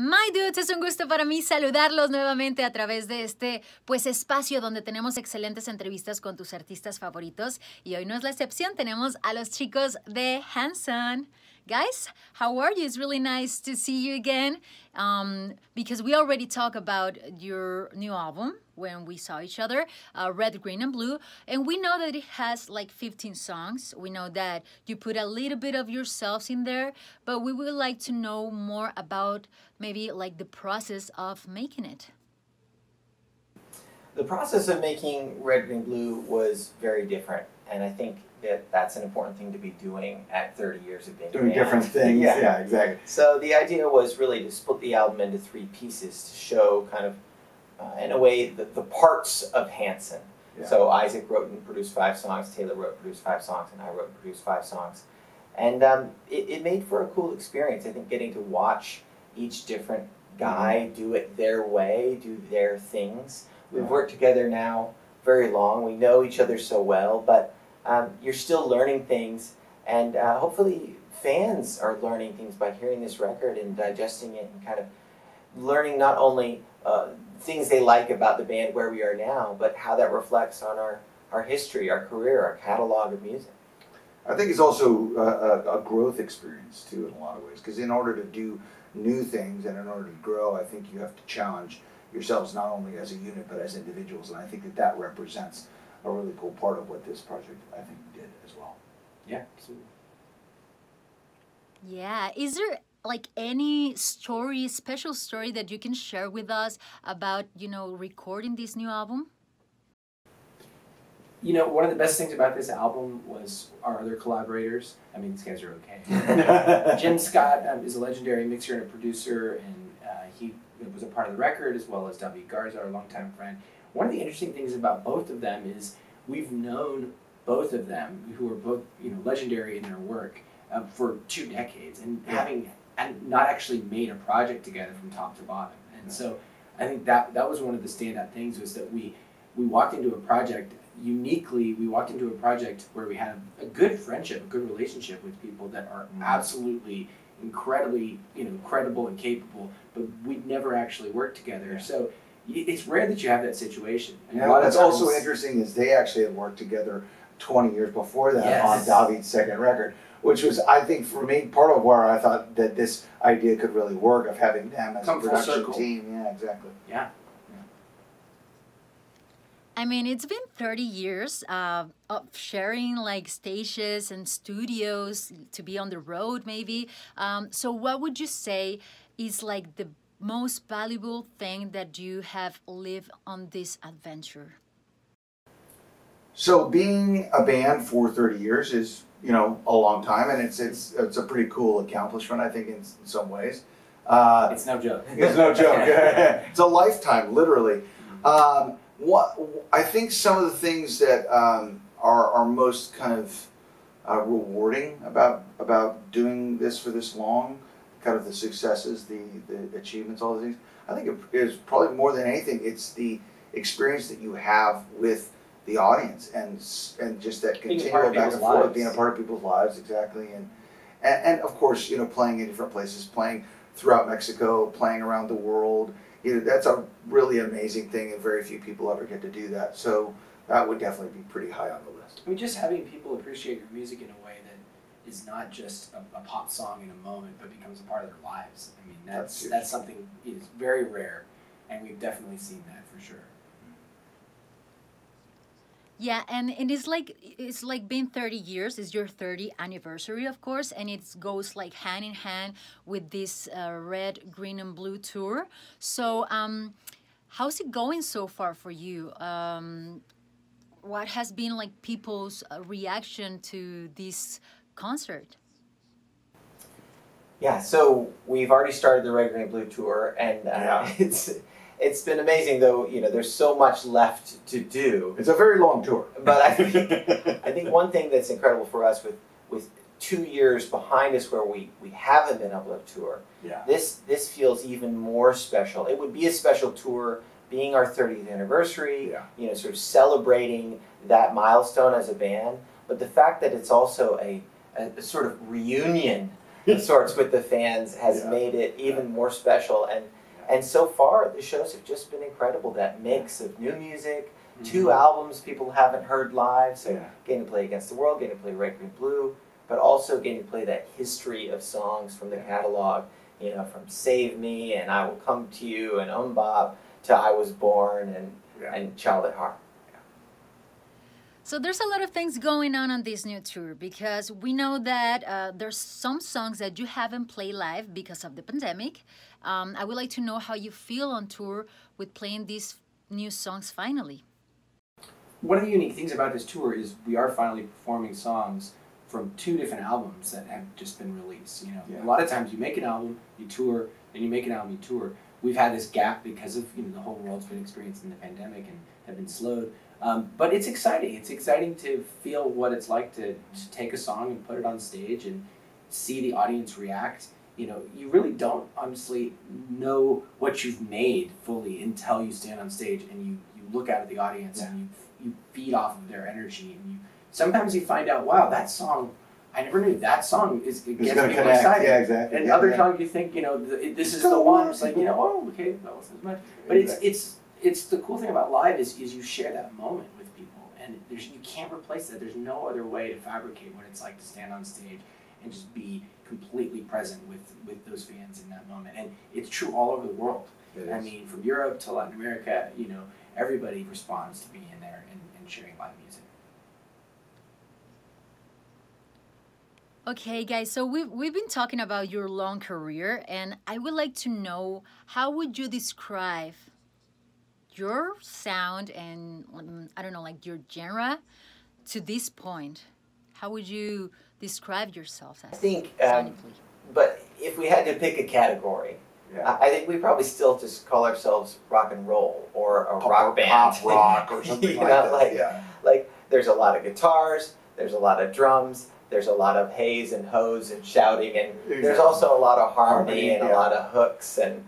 My dudes, es un gusto para mí saludarlos nuevamente a través de este espacio donde tenemos excelentes entrevistas con tus artistas favoritos y hoy no es la excepción, tenemos a los chicos de Hanson. Guys, how are you? It's really nice to see you again because we already talked about your new album when we saw each other, Red, Green, and Blue, and we know that it has like 15 songs. We know that you put a little bit of yourselves in there, but we would like to know more about maybe like the process of making it. The process of making Red, Green, Blue was very different, and I think that that's an important thing to be doing at 30 years of being doing different things. Yeah, exactly. So the idea was really to split the album into 3 pieces to show kind of, in a way, the parts of Hanson. Yeah. So Isaac wrote and produced 5 songs, Taylor wrote and produced 5 songs, and I wrote and produced 5 songs. And it made for a cool experience, I think, getting to watch each different guy do it their way, do their things. We've worked together now very long. We know each other so well, but you're still learning things, and hopefully fans are learning things by hearing this record and digesting it and kind of learning not only things they like about the band where we are now, but how that reflects on our history, our career, our catalog of music. I think it's also a growth experience too in a lot of ways, because in order to do new things and in order to grow, I think you have to challenge yourselves not only as a unit but as individuals, and I think that represents a really cool part of what this project, I think, did as well. Yeah, absolutely. Yeah, is there like any story, special story that you can share with us about, recording this new album? One of the best things about this album was our other collaborators. I mean, these guys are okay. Jim Scott is a legendary mixer and a producer, and he was a part of the record, as well as David Garza, our longtime friend. One of the interesting things about both of them is we've known both of them, who are both legendary in their work, for 2 decades, and having not actually made a project together from top to bottom. And so I think that was one of the standout things, was that we walked into a project uniquely. We walked into a project where we had a good friendship, a good relationship with people that are absolutely incredibly credible and capable, but we'd never actually worked together. Yeah. So it's rare that you have that situation. And what's also interesting is they actually had worked together 20 years before that on David's second record, which was, I think, for me, part of where I thought that this idea could really work, of having them as a production team. Yeah, exactly. Yeah. I mean, it's been 30 years of sharing like stages and studios to be on the road, maybe. So what would you say is like the most valuable thing that you have lived on this adventure? So being a band for 30 years is, a long time, and it's a pretty cool accomplishment, I think, in some ways. It's no joke. It's no joke. It's a lifetime, literally. I think some of the things that are most kind of rewarding about doing this for this long, kind of the successes, the achievements, all the things, I think it is probably more than anything, it's the experience that you have with the audience and just that continual back and forth, being a part of people's lives, exactly, and of course, playing in different places, playing throughout Mexico, playing around the world. That's a really amazing thing, and very few people ever get to do that. So that would definitely be pretty high on the list. I mean, just having people appreciate your music in a way that is not just a pop song in a moment, but becomes a part of their lives. I mean, that's something is very rare, and we've definitely seen that for sure. Yeah, and it's like been 30 years. It's your 30th anniversary, of course, and it goes like hand in hand with this Red, Green, and Blue tour. So, how's it going so far for you? What has been like people's reaction to this concert? Yeah, so we've already started the Red, Green, Blue tour, and it's been amazing, though. There's so much left to do. It's a very long tour. But I think one thing that's incredible for us with 2 years behind us where we haven't been able to tour, this feels even more special. It would be a special tour, being our 30th anniversary, sort of celebrating that milestone as a band. But the fact that it's also a sort of reunion sorts with the fans has made it even more special. And so far, the shows have just been incredible. That mix of new music, 2 albums people haven't heard live, so getting to play Against the World, getting to play Red, Green, Blue, but also getting to play that history of songs from the catalog, you know, from Save Me and I Will Come to You and Bob to I Was Born and Child at Heart. So there's a lot of things going on this new tour, because we know that there's some songs that you haven't played live because of the pandemic. I would like to know how you feel on tour with playing these new songs finally. One of the unique things about this tour is we are finally performing songs from 2 different albums that have just been released. You know, a lot of times you make an album, you tour, then you make an album, you tour. We've had this gap because of, you know, the whole world's been experiencing the pandemic and have been slowed. But it's exciting. It's exciting to feel what it's like to take a song and put it on stage and see the audience react. You know, you really don't honestly know what you've made fully until you stand on stage and you look out at the audience and you feed off of their energy. And sometimes you find out, wow, that song, I never knew that song gets people excited. Yeah, exactly. And other songs you think, you know, this is the one. It's like, you know, oh, okay, that wasn't as much. But it's the cool thing about live is you share that moment with people, and you can't replace that. There's no other way to fabricate what it's like to stand on stage and just be completely present with those fans in that moment. And it's true all over the world. I mean, from Europe to Latin America, you know, everybody responds to being in there and sharing live music. Okay, guys, so we've been talking about your long career, and I would like to know, how would you describe your sound and, I don't know, like your genre to this point? How would you describe yourself as? I think, but if we had to pick a category, I think we probably still just call ourselves rock and roll or a rock band. Pop rock or something you like know, that. Like there's a lot of guitars, there's a lot of drums, there's a lot of haze and hoes and shouting, and there's also a lot of harmony and a lot of hooks and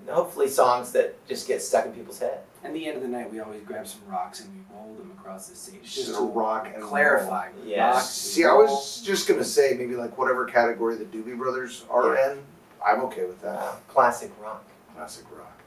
hopefully songs that just get stuck in people's head. At the end of the night, we always grab some rocks and we roll them across the stage. Just to rock and clarify. Yeah. See, I was just going to say maybe like whatever category the Doobie Brothers are in, I'm okay with that. Classic rock. Classic rock.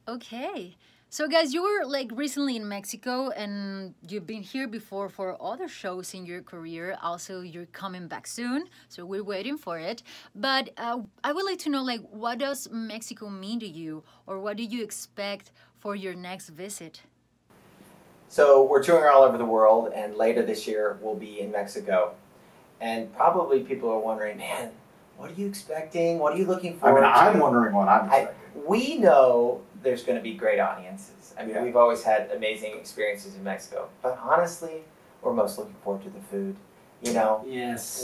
Okay. So guys, you were like recently in Mexico, and you've been here before for other shows in your career. Also, you're coming back soon, so we're waiting for it. But I would like to know, like, what does Mexico mean to you, or what do you expect for your next visit? So we're touring all over the world, and later this year we'll be in Mexico. And probably people are wondering, man, what are you expecting? What are you looking for? I mean, I'm wondering what I'm expecting. We know there's going to be great audiences. I mean, we've always had amazing experiences in Mexico. But honestly, we're most looking forward to the food. You know,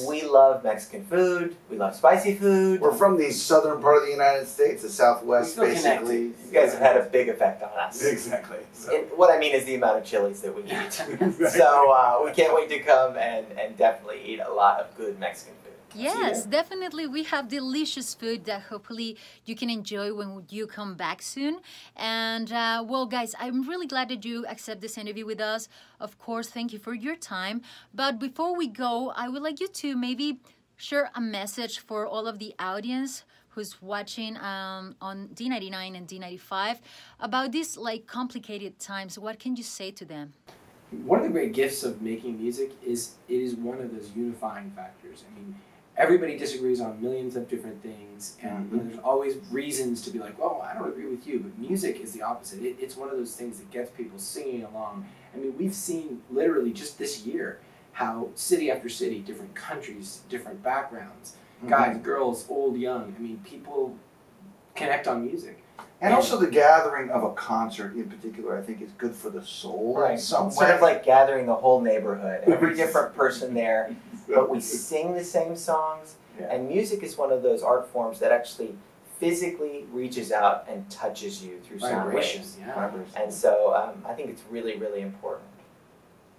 we love Mexican food. We love spicy food. We're from the southern part of the United States, the Southwest, basically. You guys have had a big effect on us. Exactly. So. What I mean is the amount of chilies that we eat. So we can't wait to come and definitely eat a lot of good Mexican food. Yes, definitely. We have delicious food that hopefully you can enjoy when you come back soon. And well, guys, I'm really glad that you accept this interview with us. Of course, thank you for your time. But before we go, I would like you to maybe share a message for all of the audience who's watching on D99 and D95 about these like complicated times. What can you say to them? One of the great gifts of making music is it is one of those unifying factors. I mean, everybody disagrees on millions of different things, and there's always reasons to be like, well, I don't agree with you, but music is the opposite. It's one of those things that gets people singing along. I mean, we've seen literally just this year how city after city, different countries, different backgrounds, guys, girls, old, young, I mean, people connect on music. And also the gathering of a concert in particular, I think, is good for the soul. Right. Instead of like gathering the whole neighborhood, every different person there, but we sing the same songs. And music is one of those art forms that actually physically reaches out and touches you through sound waves. And so I think it's really, really important.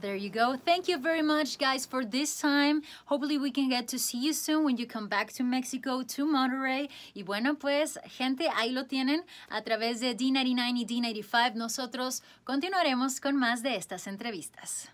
There you go. Thank you very much, guys, for this time. Hopefully we can get to see you soon when you come back to Mexico, to Monterrey. Y bueno, pues, gente, ahí lo tienen a través de D99 y D95. Nosotros continuaremos con más de estas entrevistas.